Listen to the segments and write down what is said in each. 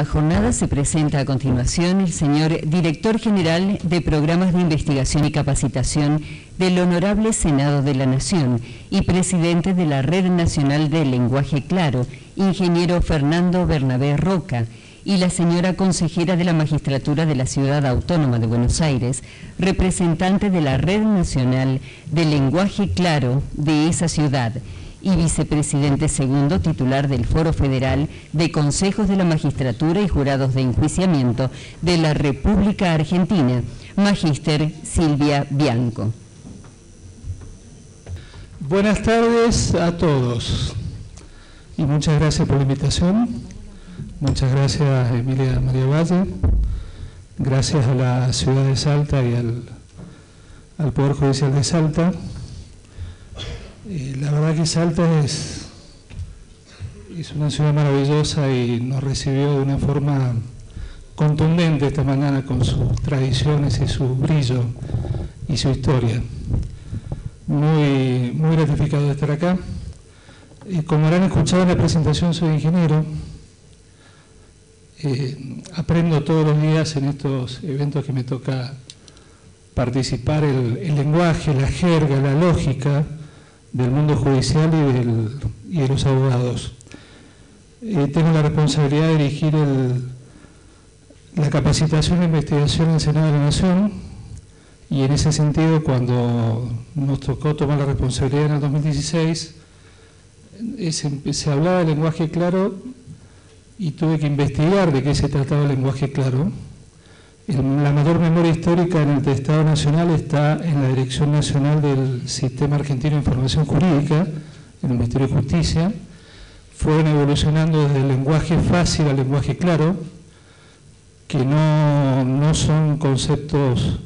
la jornada se presenta a continuación el señor Director General de Programas de Investigación y Capacitación del Honorable Senado de la Nación y Presidente de la Red Nacional del Lenguaje Claro, ingeniero Fernando Bernabé Roca, y la señora consejera de la Magistratura de la Ciudad Autónoma de Buenos Aires, representante de la Red Nacional del Lenguaje Claro de esa ciudad, y vicepresidente segundo titular del Foro Federal de Consejos de la Magistratura y Jurados de Enjuiciamiento de la República Argentina, Magíster Silvia Bianco. Buenas tardes a todos y muchas gracias por la invitación. Muchas gracias, Emilia María Valle. Gracias a la ciudad de Salta y al Poder Judicial de Salta. La verdad que Salta es una ciudad maravillosa y nos recibió de una forma contundente esta mañana con sus tradiciones y su brillo y su historia. Muy gratificado de estar acá. Como habrán escuchado en la presentación, soy ingeniero. Aprendo todos los días en estos eventos que me toca participar el lenguaje, la jerga, la lógica del mundo judicial y de los abogados. Tengo la responsabilidad de dirigir la capacitación e investigación en el Senado de la Nación, y en ese sentido, cuando nos tocó tomar la responsabilidad en el 2016, se hablaba de lenguaje claro y tuve que investigar de qué se trataba el lenguaje claro. La mayor memoria histórica en el Estado Nacional está en la Dirección Nacional del Sistema Argentino de Información Jurídica, en el Ministerio de Justicia. Fueron evolucionando desde el lenguaje fácil al lenguaje claro, que no son conceptos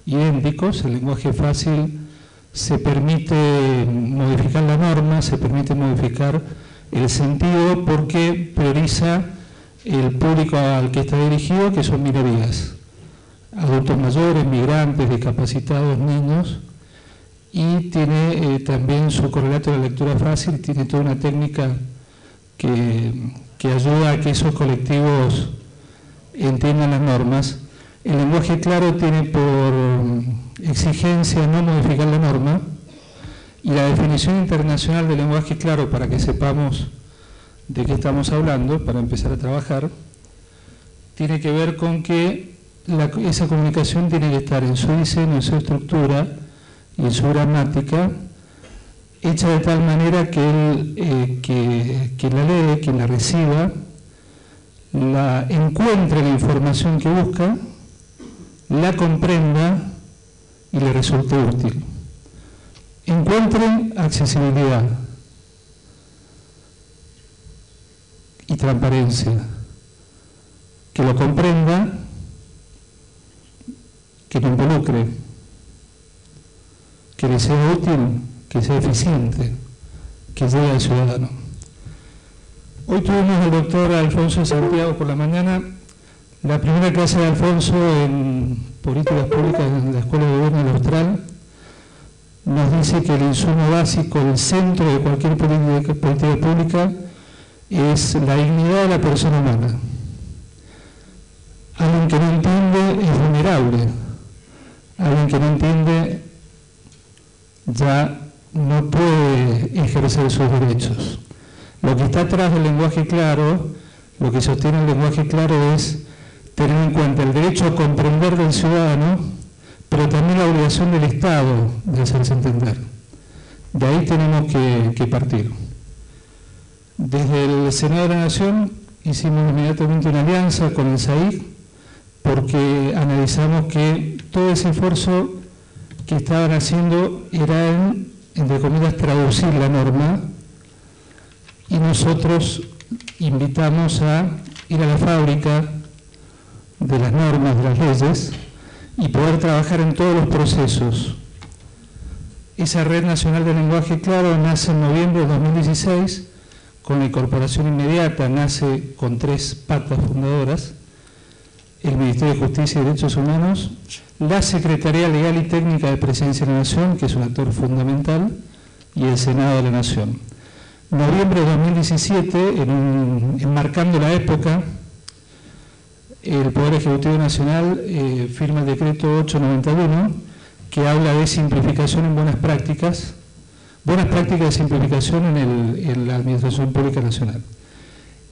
idénticos. El lenguaje fácil se permite modificar la norma, se permite modificar el sentido porque prioriza el público al que está dirigido, que son minorías, adultos mayores, migrantes, discapacitados, niños, y tiene también su correlato de la lectura fácil, tiene toda una técnica que ayuda a que esos colectivos entiendan las normas. El lenguaje claro tiene por exigencia no modificar la norma, y la definición internacional del lenguaje claro, para que sepamos de qué estamos hablando, para empezar a trabajar, tiene que ver con que esa comunicación tiene que estar en su diseño, en su estructura y en su gramática, hecha de tal manera que quien la lee, quien la reciba, la encuentre la información que busca, la comprenda y le resulte útil. Encuentre accesibilidad y transparencia, que lo comprenda, que lo involucre, que le sea útil, que sea eficiente, que llegue al ciudadano. Hoy tuvimos al doctor Alfonso Santiago por la mañana, la primera clase de Alfonso en políticas públicas en la Escuela de Gobierno del Austral. Nos dice que el insumo básico, el centro de cualquier política pública es la dignidad de la persona humana. Alguien que no entiende es vulnerable. Alguien que no entiende ya no puede ejercer sus derechos. Lo que está atrás del lenguaje claro, lo que sostiene el lenguaje claro es tener en cuenta el derecho a comprender del ciudadano, pero también la obligación del Estado de hacerse entender. De ahí tenemos que partir. Desde el Senado de la Nación hicimos inmediatamente una alianza con el SAIC, porque analizamos que todo ese esfuerzo que estaban haciendo era entre comillas, traducir la norma, y nosotros invitamos a ir a la fábrica de las normas, de las leyes, y poder trabajar en todos los procesos. Esa Red Nacional de Lenguaje Claro nace en noviembre de 2016, con la incorporación inmediata, nace con 3 patas fundadoras: el Ministerio de Justicia y Derechos Humanos, la Secretaría Legal y Técnica de Presidencia de la Nación, que es un actor fundamental, y el Senado de la Nación. Noviembre de 2017, enmarcando la época, el Poder Ejecutivo Nacional firma el decreto 891, que habla de simplificación en buenas prácticas de simplificación en la Administración Pública Nacional.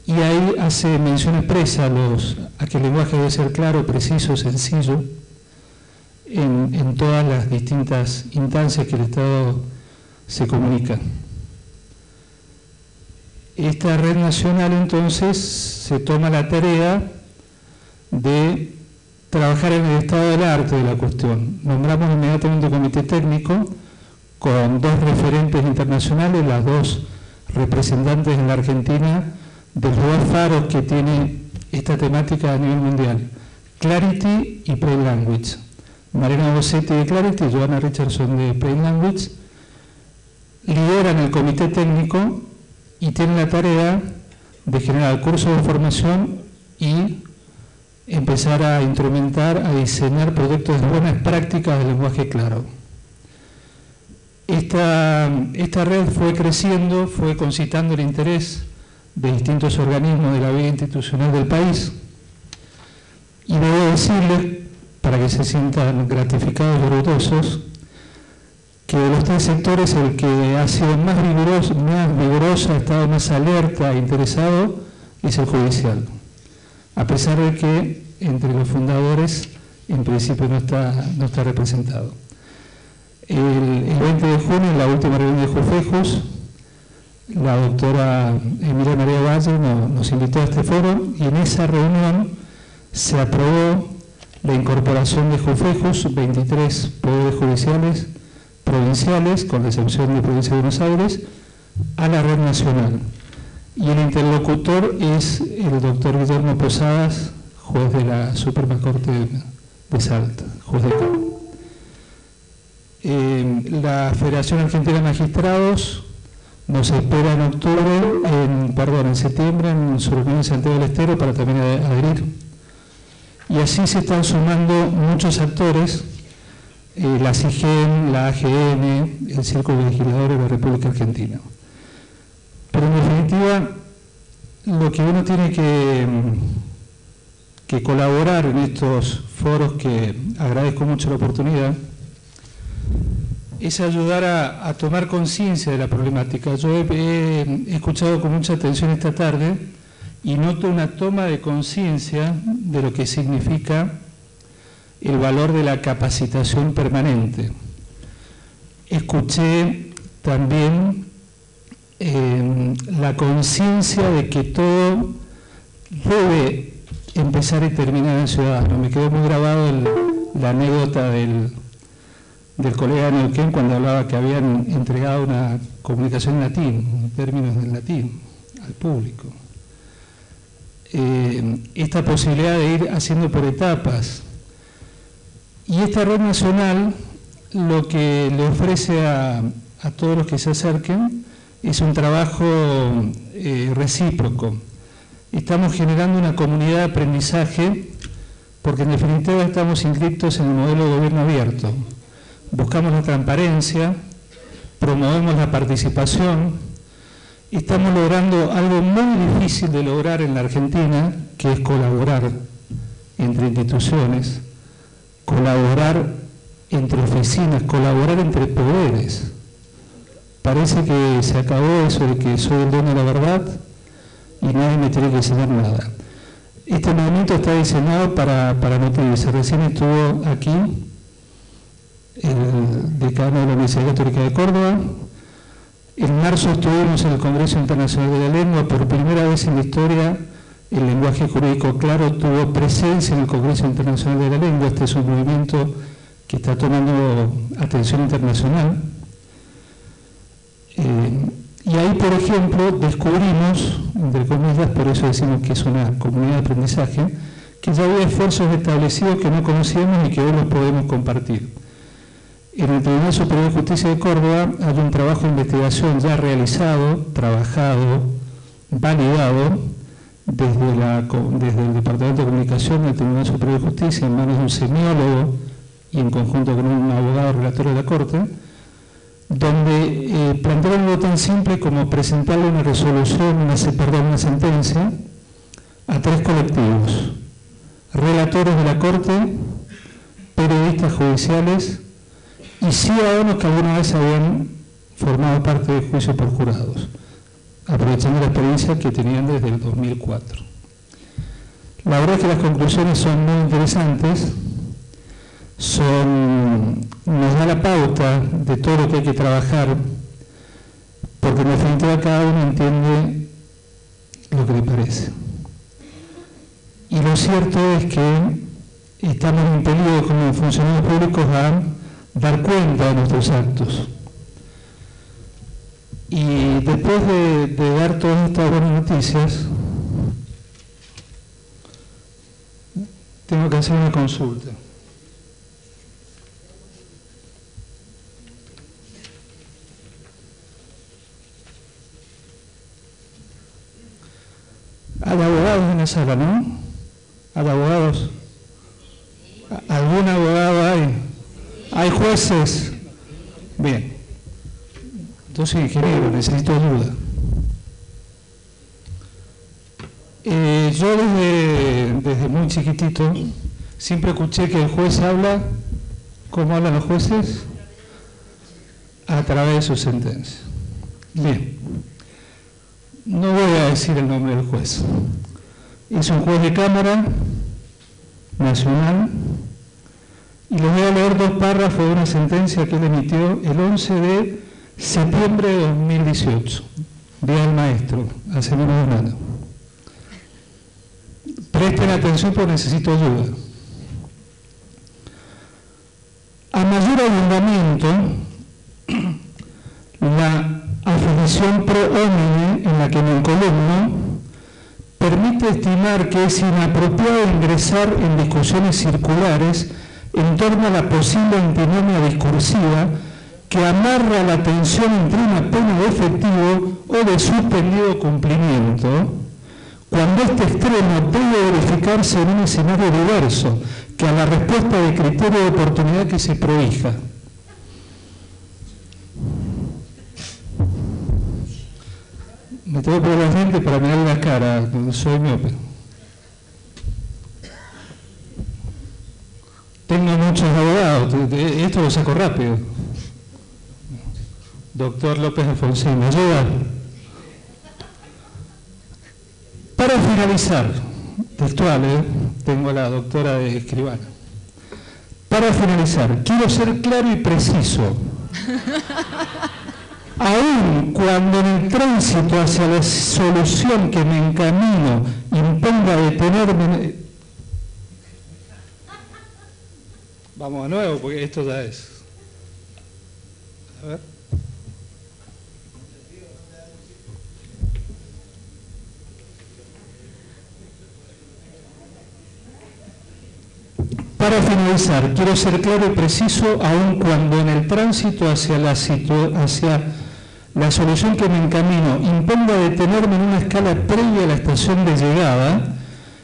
Y ahí hace mención expresa a que el lenguaje debe ser claro, preciso, sencillo, en todas las distintas instancias que el Estado se comunica. Esta red nacional entonces se toma la tarea de trabajar en el estado del arte de la cuestión. Nombramos inmediatamente un comité técnico con 2 referentes internacionales, las 2 representantes en la Argentina de los 2 faros que tiene esta temática a nivel mundial, Clarity y Plain Language. Mariana Bossetti de Clarity y Joanna Richardson de Plain Language lideran el comité técnico y tienen la tarea de generar cursos de formación y empezar a instrumentar, a diseñar proyectos de buenas prácticas de lenguaje claro. Esta red fue creciendo, fue concitando el interés de distintos organismos de la vida institucional del país, y debo decirles, para que se sientan gratificados y orgullosos, que de los 3 sectores el que ha sido más vigoroso, ha estado más alerta e interesado es el judicial, a pesar de que entre los fundadores en principio no está representado. El 20 de junio, en la última reunión de Jufejos, la doctora Emilia María Valle nos invitó a este foro, y en esa reunión se aprobó la incorporación de Jufejos, 23 poderes judiciales provinciales, con la excepción de la provincia de Buenos Aires, a la red nacional. Y el interlocutor es el doctor Guillermo Posadas, juez de la Suprema Corte de Salta, juez de campo. La Federación Argentina de Magistrados nos espera en septiembre, en su reunión en Santiago del Estero, para también adherir. Y así se están sumando muchos actores, la CIGEN, la AGN, el Círculo de Legisladores de la República Argentina. Pero en definitiva, lo que uno tiene que colaborar en estos foros, que agradezco mucho la oportunidad, es ayudar a tomar conciencia de la problemática. Yo he escuchado con mucha atención esta tarde y noto una toma de conciencia de lo que significa el valor de la capacitación permanente. Escuché también la conciencia de que todo debe empezar y terminar en Ciudadano. Me quedó muy grabado la anécdota del colega Neuquén, cuando hablaba que habían entregado una comunicación en latín, términos en latín, al público. Esta posibilidad de ir haciendo por etapas. Y esta red nacional lo que le ofrece a todos los que se acerquen es un trabajo recíproco. Estamos generando una comunidad de aprendizaje, porque en definitiva estamos inscritos en el modelo de gobierno abierto. Buscamos la transparencia, promovemos la participación, y estamos logrando algo muy difícil de lograr en la Argentina, que es colaborar entre instituciones, colaborar entre oficinas, colaborar entre poderes. Parece que se acabó eso de que soy el dueño de la verdad y nadie me tiene que enseñar nada. Este movimiento está diseñado para nutrirse. Recién estuvo aquí el decano de la Universidad Católica de Córdoba. En marzo estuvimos en el Congreso Internacional de la Lengua. Por primera vez en la historia, el lenguaje jurídico claro tuvo presencia en el Congreso Internacional de la Lengua. Este es un movimiento que está tomando atención internacional. Y ahí, por ejemplo, descubrimos, entre comillas, por eso decimos que es una comunidad de aprendizaje, que ya había esfuerzos establecidos que no conocíamos y que hoy los podemos compartir. En el Tribunal Superior de Justicia de Córdoba hay un trabajo de investigación ya realizado, trabajado, validado, desde el Departamento de Comunicación del Tribunal Superior de Justicia, en manos de un semiólogo y en conjunto con un abogado relatorio de la Corte, donde plantearon algo tan simple como presentarle una resolución, una sentencia, a 3 colectivos: directores de la Corte, periodistas judiciales y ciudadanos que alguna vez habían formado parte del juicio por jurados, aprovechando la experiencia que tenían desde el 2004. La verdad es que las conclusiones son muy interesantes, nos da la pauta de todo lo que hay que trabajar, porque en definitiva cada uno entiende lo que le parece. Y lo cierto es que estamos impelidos como funcionarios públicos a dar cuenta de nuestros actos. Y después de dar todas estas buenas noticias, tengo que hacer una consulta. Hay abogados en la sala, ¿no? ¿Hay abogados? ¿Algún abogado hay? ¿Hay jueces? Bien. Entonces, ingeniero, necesito ayuda. Yo desde muy chiquitito siempre escuché que el juez habla, ¿cómo hablan los jueces? A través de sus sentencias. Bien. No voy a decir el nombre del juez. Es un juez de Cámara Nacional y les voy a leer 2 párrafos de una sentencia que él emitió el 11 de septiembre de 2018, Día del Maestro, hace menos de un año. Presten atención porque necesito ayuda. A mayor abundamiento, la afiliación pro homine en la que me encolumno permite estimar que es inapropiado ingresar en discusiones circulares en torno a la posible antinomia discursiva que amarra la tensión entre una pena de efectivo o de suspendido cumplimiento, cuando este extremo debe verificarse en un escenario diverso que a la respuesta de criterio de oportunidad que se provija. Me tengo que poner la frente para mirar la cara, soy miope. Tengo muchos abogados, esto lo saco rápido. Doctor López Alfonsín, ¿me ayuda? Para finalizar, textual, tengo a la doctora de Escribana. Para finalizar, quiero ser claro y preciso. Aún cuando en el tránsito hacia la solución que me encamino imponga detenerme... Vamos a nuevo, porque esto ya es... A ver. Para finalizar, quiero ser claro y preciso, aun cuando en el tránsito hacia la solución que me encamino imponga detenerme en una escala previa a la estación de llegada,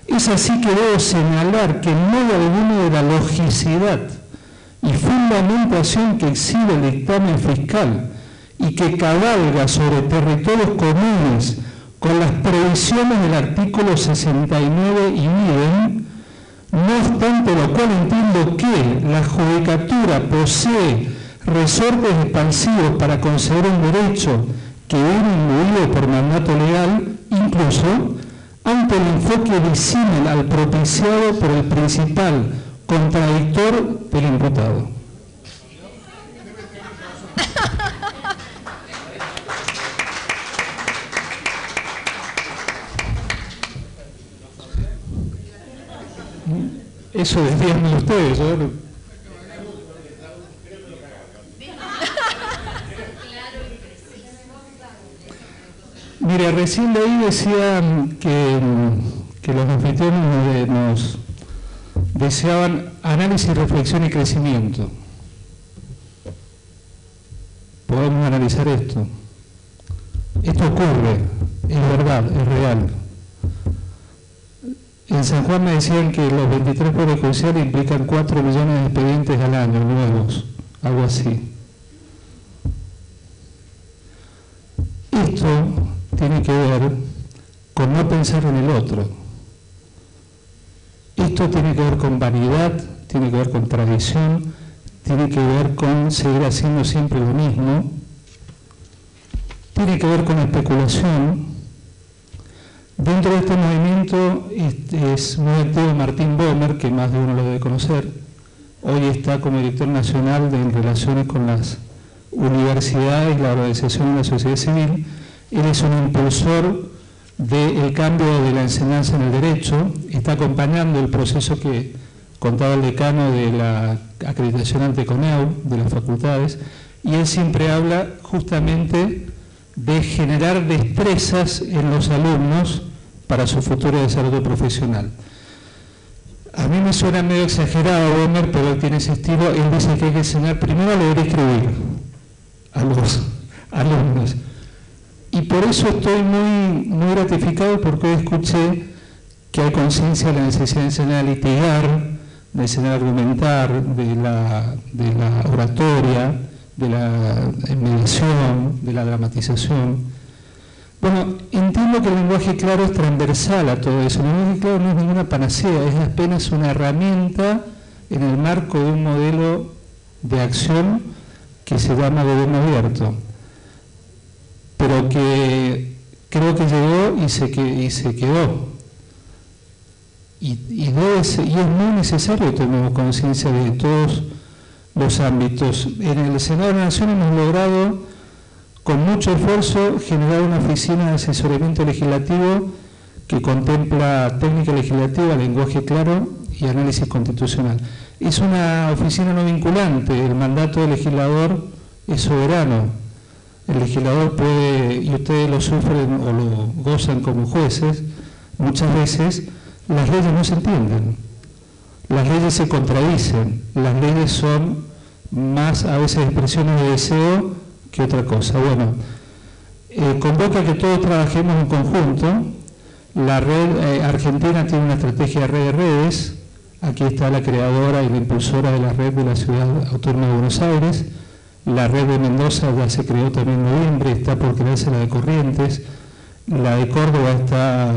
es así que debo señalar que en modo alguno de la logicidad y fundamentación que exhibe el dictamen fiscal y que cabalga sobre territorios comunes con las previsiones del artículo 69 y idem, no obstante lo cual entiendo que la judicatura posee resortes expansivos para conceder un derecho que viene imbuido por mandato legal, incluso ante el enfoque disímil al propiciado por el principal contradictor del imputado. Eso decían ustedes, ¿no? Mire, recién leí decían que los anfitriones nos deseaban análisis, reflexión y crecimiento. Podemos analizar esto. Esto ocurre, es verdad, es real. En San Juan me decían que los 23 poderes judiciales implican 4 millones de expedientes al año nuevos, algo así. Esto tiene que ver con no pensar en el otro. Esto esto tiene que ver con vanidad, tiene que ver con tradición, tiene que ver con seguir haciendo siempre lo mismo, tiene que ver con especulación. Dentro de este movimiento es muy activo Martín Bomer, que más de uno lo debe conocer. Hoy está como director nacional en relaciones con las universidades, la organización de la sociedad civil. Él es un impulsor del cambio de la enseñanza en el derecho, está acompañando el proceso que contaba el decano de la acreditación ante CONEAU, de las facultades, y él siempre habla justamente de generar destrezas en los alumnos para su futuro desarrollo profesional. A mí me suena medio exagerado, Bomer, pero él tiene ese estilo. Él dice que hay que enseñar primero a leer y escribir a los alumnos. Y por eso estoy muy gratificado, porque hoy escuché que hay conciencia de la necesidad de enseñar a litigar, de enseñar a argumentar, de la oratoria, de la mediación, de la dramatización. Bueno, entiendo que el lenguaje claro es transversal a todo eso. El lenguaje claro no es ninguna panacea, es apenas una herramienta en el marco de un modelo de acción que se llama gobierno abierto, pero que creo que llegó y se quedó. Y es muy necesario que tomemos conciencia de todos los ámbitos. En el Senado de la Nación hemos logrado, con mucho esfuerzo, generar una oficina de asesoramiento legislativo que contempla técnica legislativa, lenguaje claro y análisis constitucional. Es una oficina no vinculante, el mandato del legislador es soberano. El legislador puede, y ustedes lo sufren o lo gozan como jueces, muchas veces las leyes no se entienden, las leyes se contradicen, las leyes son más a veces expresiones de deseo que otra cosa. Bueno, convoca que todos trabajemos en conjunto. La red argentina tiene una estrategia de red de redes. Aquí está la creadora y la impulsora de la red de la Ciudad Autónoma de Buenos Aires. La red de Mendoza ya se creó también en noviembre, está por crearse la de Corrientes. La de Córdoba está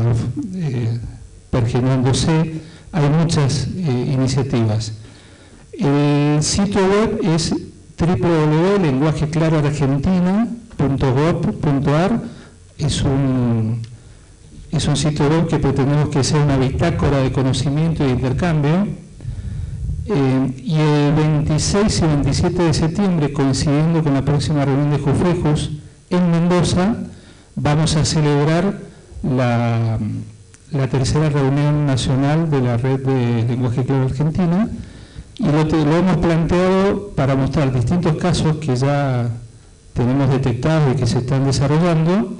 pergeñándose. Hay muchas iniciativas. El sitio web es www.lenguajeclaroargentina.gov.ar. Es un sitio web que pretendemos que sea una bitácora de conocimiento y de intercambio. Y el 26 y 27 de septiembre, coincidiendo con la próxima reunión de Jufejos en Mendoza, vamos a celebrar la tercera reunión nacional de la Red de Lenguaje Claro Argentina, y lo hemos planteado para mostrar distintos casos que ya tenemos detectados y que se están desarrollando,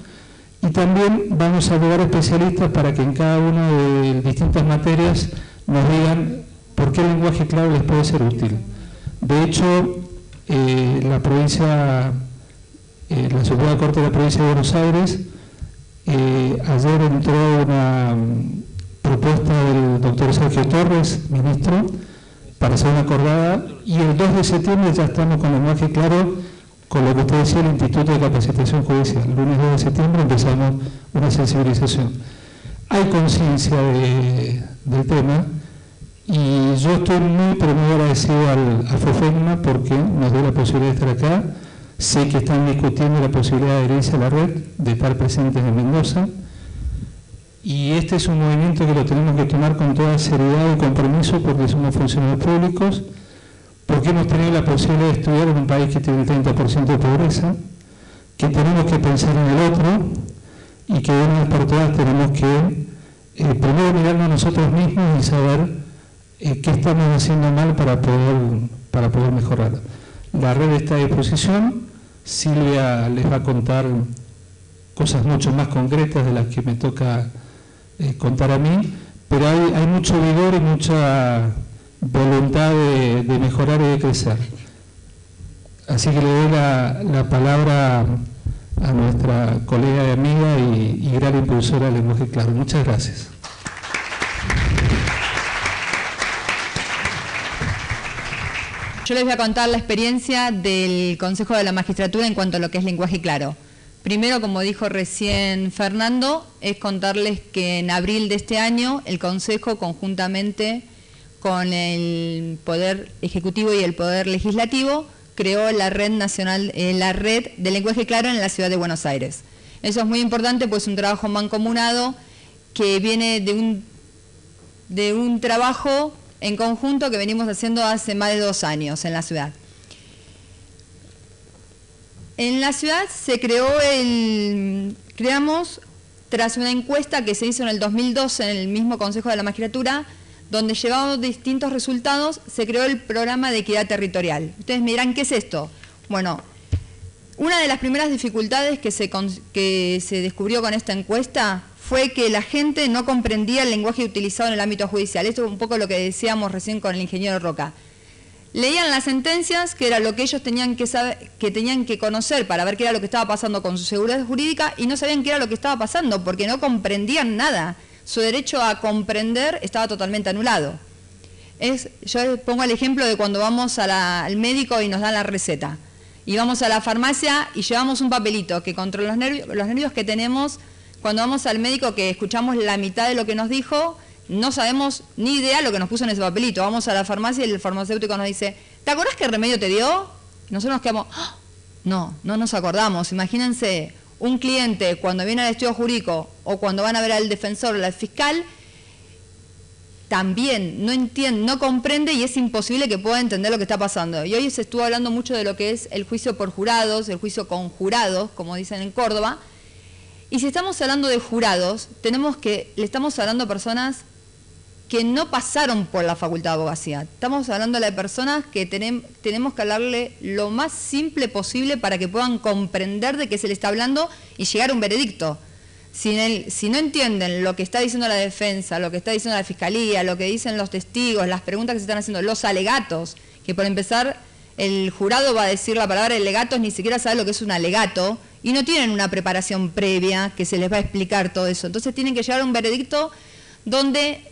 y también vamos a llevar especialistas para que en cada una de distintas materias nos digan por qué el lenguaje claro les puede ser útil. De hecho, la Suprema Corte de la Provincia de Buenos Aires ayer entró una propuesta del doctor Sergio Torres, ministro, para hacer una acordada, y el 2 de septiembre ya estamos con lenguaje claro, con lo que usted decía, el Instituto de Capacitación Judicial. El lunes 2 de septiembre empezamos una sensibilización. Hay conciencia del tema, y yo estoy muy agradecido a FOFEGMA porque nos dio la posibilidad de estar acá. Sé que están discutiendo la posibilidad de adherirse a la red, de estar presentes en Mendoza, y este es un movimiento que lo tenemos que tomar con toda seriedad y compromiso, porque somos funcionarios públicos, porque hemos tenido la posibilidad de estudiar en un país que tiene el 30% de pobreza, que tenemos que pensar en el otro, y que de una vez por todas tenemos que primero mirarnos a nosotros mismos y saber qué estamos haciendo mal para poder mejorar. La red está a disposición. Silvia les va a contar cosas mucho más concretas de las que me toca contar a mí, pero hay mucho vigor y mucha voluntad de mejorar y de crecer. Así que le doy la palabra a nuestra colega y amiga y gran impulsora del lenguaje claro. Muchas gracias. Yo les voy a contar la experiencia del Consejo de la Magistratura en cuanto a lo que es lenguaje claro. Primero, como dijo recién Fernando, es contarles que en abril de este año el Consejo, conjuntamente con el Poder Ejecutivo y el Poder Legislativo, creó la Red Nacional, la Red de Lenguaje Claro en la Ciudad de Buenos Aires. Eso es muy importante, pues es un trabajo mancomunado que viene de un trabajo en conjunto que venimos haciendo hace más de 2 años en la ciudad. En la ciudad se creamos tras una encuesta que se hizo en el 2012 en el mismo Consejo de la Magistratura, donde llevamos distintos resultados, se creó el programa de equidad territorial. Ustedes me dirán, ¿qué es esto? Bueno, una de las primeras dificultades que se descubrió con esta encuesta fue que la gente no comprendía el lenguaje utilizado en el ámbito judicial. Esto es un poco lo que decíamos recién con el ingeniero Roca. Leían las sentencias, que era lo que ellos tenían que saber, que tenían que conocer para ver qué era lo que estaba pasando con su seguridad jurídica, y no sabían qué era lo que estaba pasando porque no comprendían nada. Su derecho a comprender estaba totalmente anulado. Yo pongo el ejemplo de cuando vamos al médico y nos dan la receta. Y vamos a la farmacia y llevamos un papelito que contra los nervios que tenemos cuando vamos al médico, que escuchamos la mitad de lo que nos dijo, no sabemos ni idea lo que nos puso en ese papelito. Vamos a la farmacia y el farmacéutico nos dice, ¿te acordás qué remedio te dio? Nosotros nos quedamos, ¡oh! No nos acordamos. Imagínense un cliente cuando viene al estudio jurídico o cuando van a ver al defensor o al fiscal, también no entiende, no comprende y es imposible que pueda entender lo que está pasando. Y hoy se estuvo hablando mucho de lo que es el juicio por jurados, el juicio con jurados, como dicen en Córdoba. Y si estamos hablando de jurados, le estamos hablando a personas que no pasaron por la facultad de abogacía. Estamos hablando de personas que tenemos que hablarle lo más simple posible para que puedan comprender de qué se le está hablando y llegar a un veredicto. Si no entienden lo que está diciendo la defensa, lo que está diciendo la fiscalía, lo que dicen los testigos, las preguntas que se están haciendo, los alegatos, que por empezar el jurado va a decir la palabra alegatos, ni siquiera sabe lo que es un alegato, y no tienen una preparación previa que se les va a explicar todo eso. Entonces tienen que llegar a un veredicto donde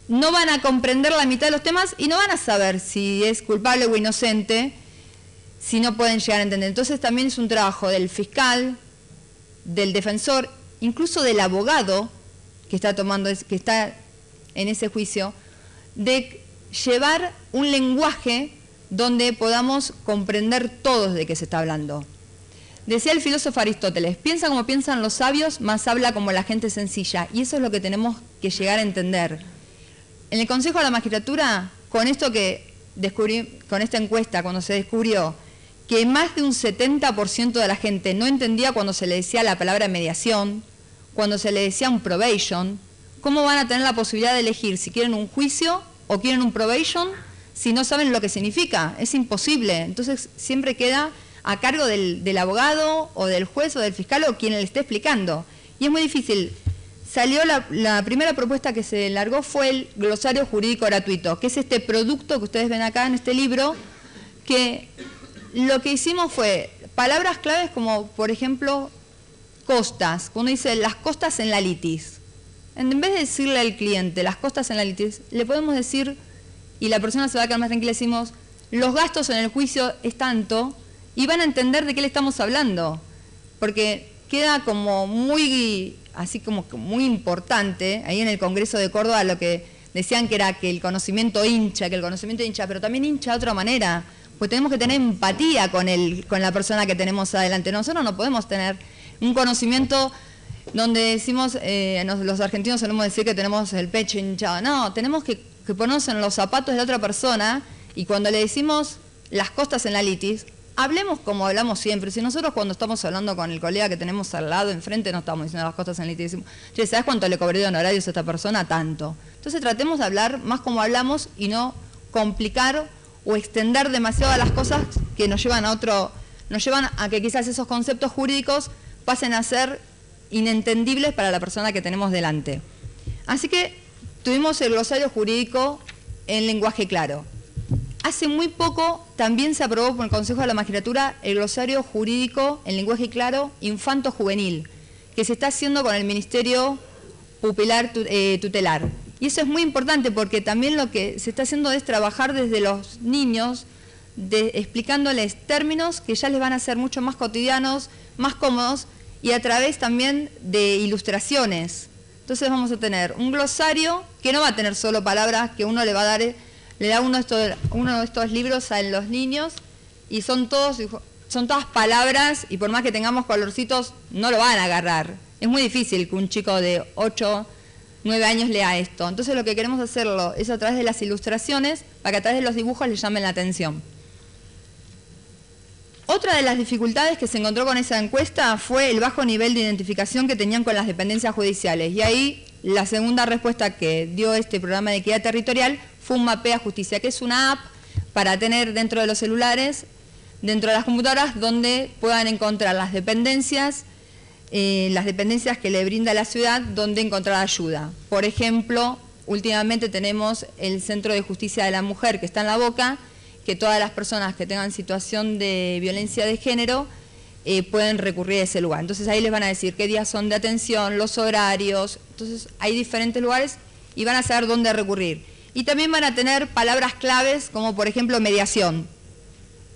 no van a comprender la mitad de los temas y no van a saber si es culpable o inocente, si no pueden llegar a entender. Entonces también es un trabajo del fiscal, del defensor, incluso del abogado que está en ese juicio, de llevar un lenguaje donde podamos comprender todos de qué se está hablando. Decía el filósofo Aristóteles, piensa como piensan los sabios, más habla como la gente sencilla, y eso es lo que tenemos que llegar a entender. En el Consejo de la Magistratura, con esto que descubrí, con esta encuesta, cuando se descubrió que más de un 70% de la gente no entendía cuando se le decía la palabra mediación, cuando se le decía un probation, ¿cómo van a tener la posibilidad de elegir si quieren un juicio o quieren un probation si no saben lo que significa? Es imposible. Entonces siempre queda a cargo del abogado o del juez o del fiscal o quien le esté explicando. Y es muy difícil. Salió la primera propuesta que se largó fue el glosario jurídico gratuito, que es este producto que ustedes ven acá en este libro, que lo que hicimos fue palabras claves como, por ejemplo, costas. Cuando dice las costas en la litis, en vez de decirle al cliente las costas en la litis, le podemos decir, y la persona se va a quedar más tranquila, decimos, los gastos en el juicio es tanto, y van a entender de qué le estamos hablando, porque queda como muy importante, ahí en el Congreso de Córdoba lo que decían que era que el conocimiento hincha, pero también hincha de otra manera, pues tenemos que tener empatía con la persona que tenemos adelante. Nosotros no podemos tener un conocimiento donde decimos, los argentinos solemos decir que tenemos el pecho hinchado. No, tenemos que ponernos en los zapatos de la otra persona, y cuando le decimos las costas en la litis, hablemos como hablamos siempre. Si nosotros cuando estamos hablando con el colega que tenemos al lado, enfrente, no estamos diciendo las costas en la litis, decimos, che, ¿sabes cuánto le cobré de honorarios a esta persona? Tanto. Entonces tratemos de hablar más como hablamos y no complicar o extender demasiado las cosas que nos llevan a que quizás esos conceptos jurídicos pasen a ser inentendibles para la persona que tenemos delante. Así que tuvimos el glosario jurídico en lenguaje claro. Hace muy poco también se aprobó por el Consejo de la Magistratura el glosario jurídico en lenguaje claro infanto-juvenil, que se está haciendo con el Ministerio Pupilar Tutelar. Y eso es muy importante porque también lo que se está haciendo es trabajar desde los niños, explicándoles términos que ya les van a ser mucho más cotidianos, más cómodos, y a través también de ilustraciones. Entonces vamos a tener un glosario que no va a tener solo palabras, que uno le va a dar, le da uno de estos libros a los niños y son todas palabras, y por más que tengamos colorcitos no lo van a agarrar. Es muy difícil que un chico de 8, 9 años lea esto. Entonces lo que queremos hacerlo es a través de las ilustraciones, para que a través de los dibujos les llamen la atención. Otra de las dificultades que se encontró con esa encuesta fue el bajo nivel de identificación que tenían con las dependencias judiciales. Y ahí la segunda respuesta que dio este programa de equidad territorial fue un Mapea Justicia, que es una app para tener dentro de los celulares, dentro de las computadoras, donde puedan encontrar las dependencias que le brinda la ciudad, donde encontrar ayuda. Por ejemplo, últimamente tenemos el Centro de Justicia de la Mujer, que está en La Boca, que todas las personas que tengan situación de violencia de género pueden recurrir a ese lugar. Entonces ahí les van a decir qué días son de atención, los horarios. Entonces hay diferentes lugares y van a saber dónde recurrir. Y también van a tener palabras claves como por ejemplo mediación.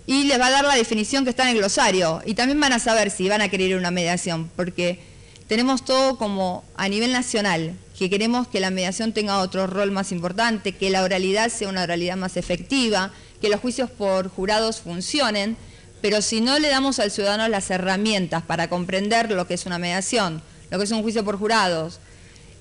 Y les va a dar la definición que está en el glosario. Y también van a saber si van a querer ir a una mediación, porque tenemos todo como a nivel nacional, que queremos que la mediación tenga otro rol más importante, que la oralidad sea una oralidad más efectiva, que los juicios por jurados funcionen, pero si no le damos al ciudadano las herramientas para comprender lo que es una mediación, lo que es un juicio por jurados,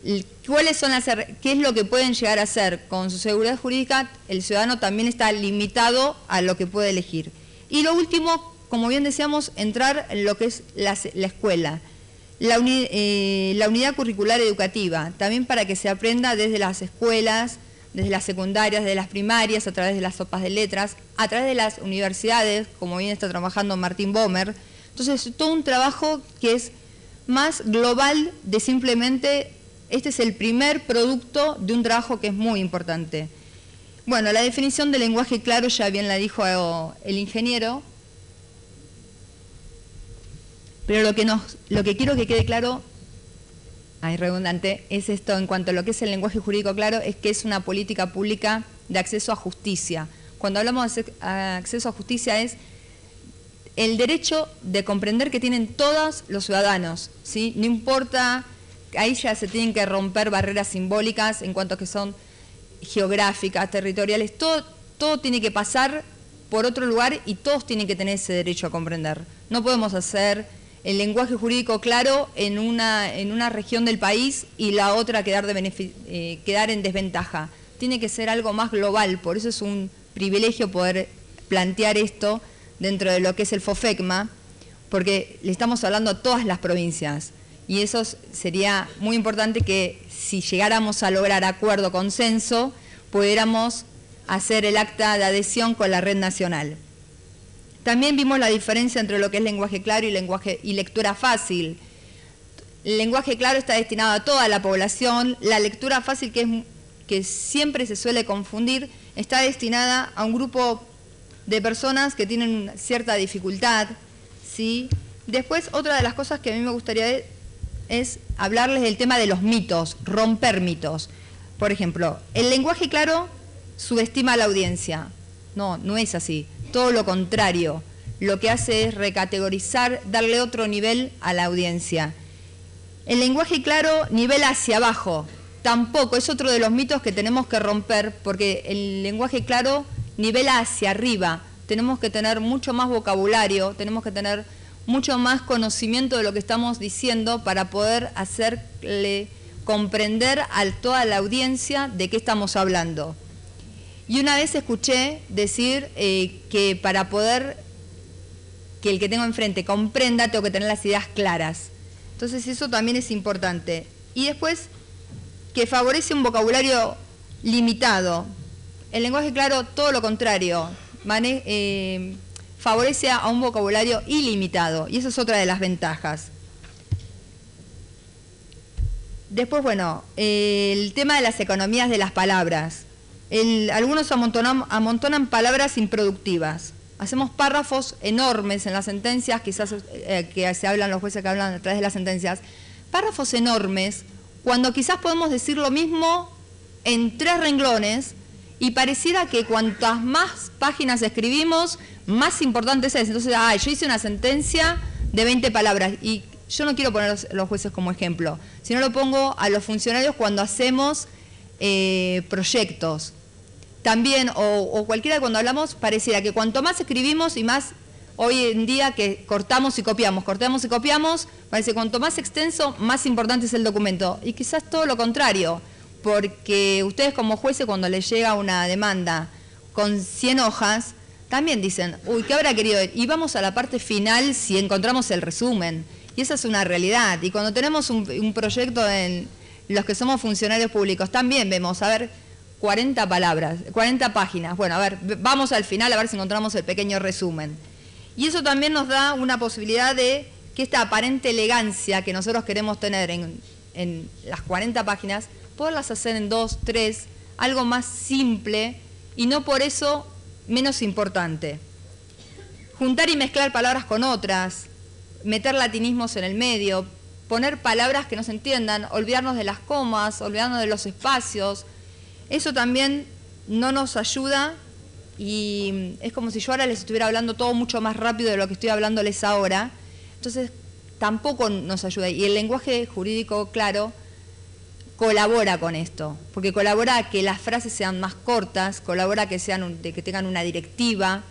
qué es lo que pueden llegar a hacer con su seguridad jurídica, el ciudadano también está limitado a lo que puede elegir. Y lo último, como bien decíamos, entrar en lo que es la escuela, la unidad curricular educativa, también para que se aprenda desde las escuelas, desde las secundarias, desde las primarias, a través de las sopas de letras, a través de las universidades, como bien está trabajando Martín Bomer. Entonces, todo un trabajo que es más global de simplemente, este es el primer producto de un trabajo que es muy importante. Bueno, la definición del lenguaje claro ya bien la dijo el ingeniero, pero lo que quiero que quede claro, redundante, es esto en cuanto a lo que es el lenguaje jurídico claro, es que es una política pública de acceso a justicia. Cuando hablamos de acceso a justicia es el derecho de comprender que tienen todos los ciudadanos, ¿sí? No importa, ahí ya se tienen que romper barreras simbólicas en cuanto a que son geográficas, territoriales, todo tiene que pasar por otro lugar y todos tienen que tener ese derecho a comprender. No podemos hacer el lenguaje jurídico claro en una región del país y la otra quedar en desventaja. Tiene que ser algo más global, por eso es un privilegio poder plantear esto dentro de lo que es el FOFECMA, porque le estamos hablando a todas las provincias y eso sería muy importante que si llegáramos a lograr acuerdo, consenso, pudiéramos hacer el acta de adhesión con la red nacional. También vimos la diferencia entre lo que es lenguaje claro y lectura fácil. El lenguaje claro está destinado a toda la población, la lectura fácil, que siempre se suele confundir, está destinada a un grupo de personas que tienen cierta dificultad, ¿sí? Después, otra de las cosas que a mí me gustaría es hablarles del tema de los mitos, romper mitos. Por ejemplo, el lenguaje claro subestima a la audiencia. No es así. Todo lo contrario. Lo que hace es recategorizar, darle otro nivel a la audiencia. El lenguaje claro nivela hacia abajo. Tampoco, es otro de los mitos que tenemos que romper, porque el lenguaje claro nivela hacia arriba. Tenemos que tener mucho más vocabulario, tenemos que tener mucho más conocimiento de lo que estamos diciendo para poder hacerle comprender a toda la audiencia de qué estamos hablando. Y una vez escuché decir que para poder que el que tengo enfrente comprenda, tengo que tener las ideas claras. Entonces eso también es importante. Y después, que favorece un vocabulario limitado. El lenguaje claro, todo lo contrario, favorece a un vocabulario ilimitado, y eso es otra de las ventajas. Después, bueno, el tema de las economías de las palabras. Algunos amontonan palabras improductivas. Hacemos párrafos enormes en las sentencias, quizás que se hablan los jueces que hablan a través de las sentencias, párrafos enormes, cuando quizás podemos decir lo mismo en 3 renglones, y pareciera que cuantas más páginas escribimos, más importante es. Entonces, yo hice una sentencia de 20 palabras, y yo no quiero poner los jueces como ejemplo, sino lo pongo a los funcionarios cuando hacemos proyectos. También, o cualquiera, cuando hablamos, pareciera que cuanto más escribimos y más hoy en día que cortamos y copiamos, parece que cuanto más extenso, más importante es el documento. Y quizás todo lo contrario, porque ustedes como jueces, cuando les llega una demanda con 100 hojas, también dicen, uy, ¿qué habrá querido? Y vamos a la parte final si encontramos el resumen. Y esa es una realidad. Y cuando tenemos un proyecto en los que somos funcionarios públicos, también vemos, a ver, 40 palabras, 40 páginas. Bueno, a ver, vamos al final a ver si encontramos el pequeño resumen. Y eso también nos da una posibilidad de que esta aparente elegancia que nosotros queremos tener en las 40 páginas, poderlas hacer en 2, 3, algo más simple y no por eso menos importante. Juntar y mezclar palabras con otras, meter latinismos en el medio, poner palabras que no se entiendan, olvidarnos de las comas, olvidarnos de los espacios. Eso también no nos ayuda y es como si yo ahora les estuviera hablando todo mucho más rápido de lo que estoy hablándoles ahora. Entonces tampoco nos ayuda. Y el lenguaje jurídico claro colabora con esto, porque colabora a que las frases sean más cortas, colabora a que tengan una directiva,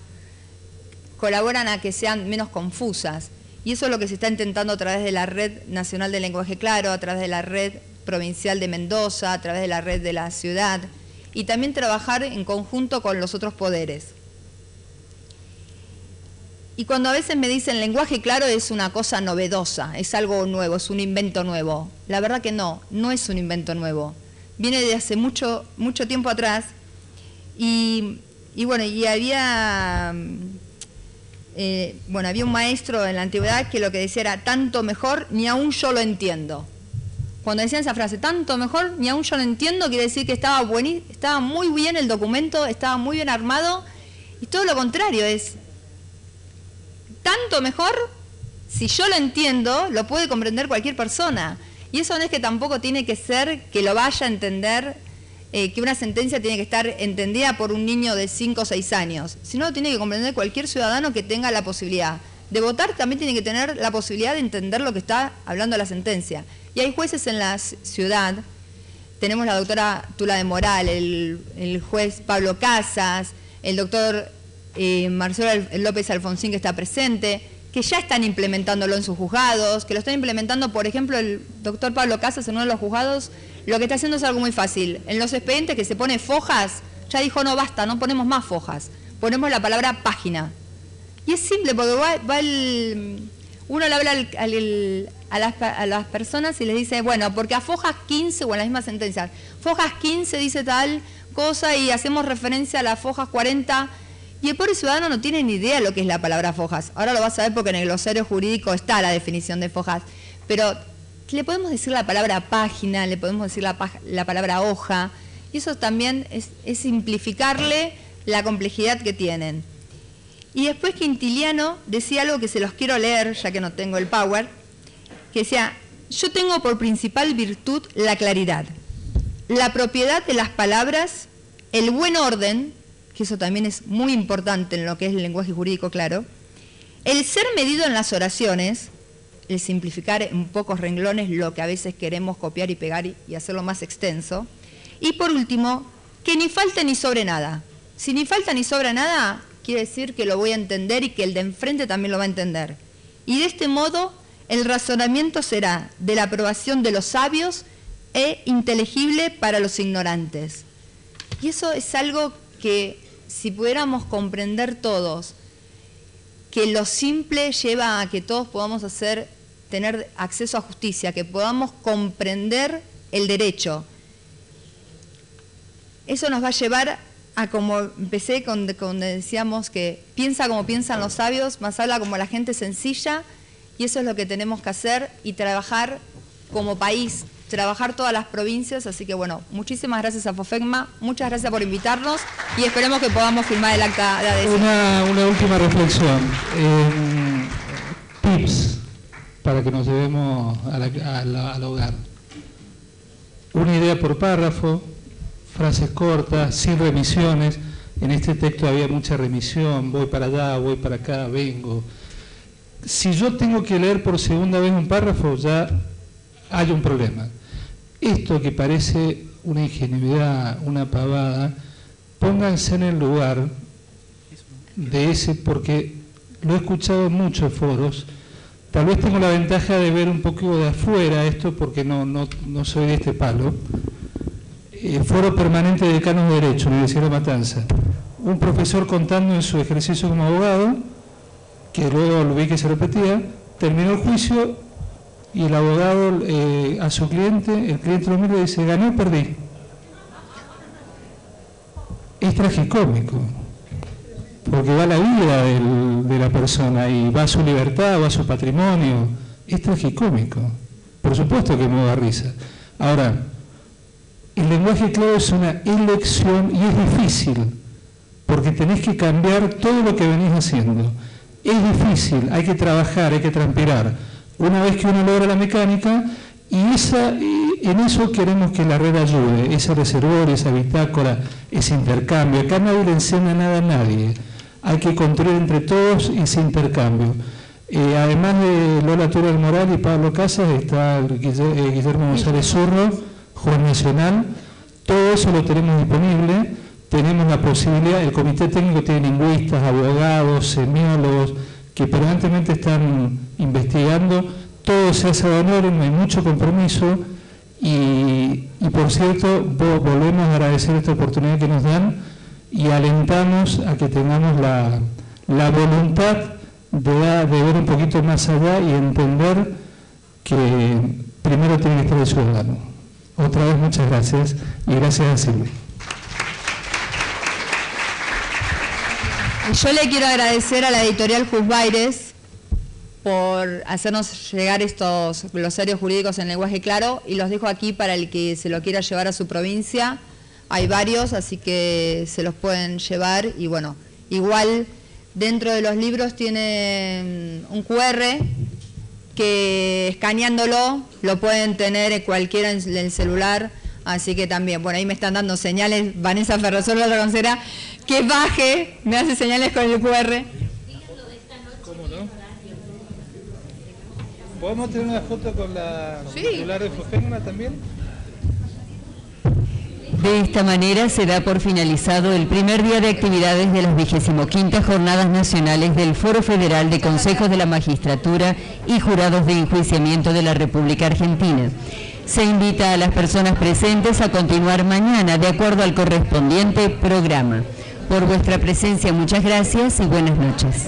colaboran a que sean menos confusas. Y eso es lo que se está intentando a través de la Red Nacional del Lenguaje Claro, a través de la Red Provincial de Mendoza, a través de la Red de la Ciudad, y también trabajar en conjunto con los otros poderes. Y cuando a veces me dicen lenguaje claro es una cosa novedosa, es algo nuevo, es un invento nuevo. La verdad que no es un invento nuevo. Viene de hace mucho tiempo atrás y bueno, y había un maestro en la antigüedad que lo que decía era tanto mejor, ni aún yo lo entiendo. Cuando decían esa frase, tanto mejor, ni aún yo lo entiendo, quiere decir que estaba muy bien el documento, estaba muy bien armado, y todo lo contrario es tanto mejor, si yo lo entiendo, lo puede comprender cualquier persona. Y eso no es que tampoco tiene que ser que lo vaya a entender, que una sentencia tiene que estar entendida por un niño de 5 o 6 años, sino lo tiene que comprender cualquier ciudadano que tenga la posibilidad. De votar también tiene que tener la posibilidad de entender lo que está hablando la sentencia. Y hay jueces en la ciudad, tenemos la doctora Tula de Moral, el juez Pablo Casas, el doctor Marcelo López Alfonsín que está presente, que ya están implementándolo en sus juzgados, que lo están implementando, por ejemplo, el doctor Pablo Casas en uno de los juzgados, lo que está haciendo es algo muy fácil. En los expedientes que se pone fojas, ya dijo no basta, no ponemos más fojas, ponemos la palabra página. Y es simple, porque uno le habla a las personas y les dice, bueno, porque a fojas 15, o en la misma sentencia, fojas 15 dice tal cosa y hacemos referencia a las fojas 40, y el pobre ciudadano no tiene ni idea de lo que es la palabra fojas. Ahora lo va a saber porque en el glosario jurídico está la definición de fojas, pero le podemos decir la palabra página, le podemos decir la palabra hoja, y eso también es simplificarle la complejidad que tienen. Y después Quintiliano decía algo que se los quiero leer, ya que no tengo el power, que decía, yo tengo por principal virtud la claridad, la propiedad de las palabras, el buen orden, que eso también es muy importante en lo que es el lenguaje jurídico claro, el ser medido en las oraciones, el simplificar en pocos renglones lo que a veces queremos copiar y pegar y hacerlo más extenso, y por último, que ni falta ni sobre nada. Si ni falta ni sobra nada, quiere decir que lo voy a entender y que el de enfrente también lo va a entender. Y de este modo, el razonamiento será de la aprobación de los sabios e inteligible para los ignorantes. Y eso es algo que, si pudiéramos comprender todos, que lo simple lleva a que todos podamos tener acceso a justicia, que podamos comprender el derecho. Eso nos va a llevar a, como empecé cuando decíamos que piensa como piensan los sabios, más habla como la gente sencilla, y eso es lo que tenemos que hacer y trabajar como país, trabajar todas las provincias. Así que bueno, muchísimas gracias a FOFECMA, muchas gracias por invitarnos y esperemos que podamos firmar el acta de adhesión. Una última reflexión, tips para que nos llevemos al hogar. Una idea por párrafo, frases cortas, sin remisiones. En este texto había mucha remisión, voy para allá, voy para acá, vengo. Si yo tengo que leer por segunda vez un párrafo, ya hay un problema. Esto que parece una ingenuidad, una pavada, pónganse en el lugar de ese, porque lo he escuchado en muchos foros. Tal vez tengo la ventaja de ver un poco de afuera esto, porque no soy de este palo. Foro permanente de decanos de Derecho, Universidad de La Matanza. Un profesor contando en su ejercicio como abogado, que luego lo vi que se repetía, terminó el juicio y el abogado a su cliente, el cliente lo mira y dice, gané o perdí. Es tragicómico, porque va la vida de la persona y va su libertad, va su patrimonio. Es tragicómico. Por supuesto que me da risa. Ahora, el lenguaje claro es una elección y es difícil, porque tenés que cambiar todo lo que venís haciendo. Es difícil, hay que trabajar, hay que transpirar. Una vez que uno logra la mecánica, y en eso queremos que la red ayude, ese reservorio, esa bitácora, ese intercambio. Acá nadie le enseña nada a nadie. Hay que construir entre todos ese intercambio. Además de Lola Turel Moral y Pablo Casas, está Guillermo González Zurro, juez nacional. Todo eso lo tenemos disponible. Tenemos la posibilidad, el comité técnico tiene lingüistas, abogados, semiólogos, que permanentemente están investigando. Todo se hace de honor, no hay mucho compromiso y por cierto, volvemos a agradecer esta oportunidad que nos dan y alentamos a que tengamos la voluntad de ver un poquito más allá y entender que primero tiene que estar el ciudadano. Otra vez muchas gracias y gracias a Silvia. Yo le quiero agradecer a la editorial Juzbaires por hacernos llegar estos glosarios jurídicos en lenguaje claro y los dejo aquí para el que se lo quiera llevar a su provincia. Hay varios, así que se los pueden llevar y bueno, igual dentro de los libros tienen un QR que escaneándolo lo pueden tener en cualquiera en el celular, así que también, bueno, ahí me están dando señales, Vanessa Ferrosol, la consejera, que baje, me hace señales con el QR. ¿Cómo no? ¿Podemos tener una foto con la titular de FOFEGNA también? De esta manera se da por finalizado el primer día de actividades de las 25ª Jornadas Nacionales del Foro Federal de Consejos de la Magistratura y Jurados de Enjuiciamiento de la República Argentina. Se invita a las personas presentes a continuar mañana de acuerdo al correspondiente programa. Por vuestra presencia, muchas gracias y buenas noches.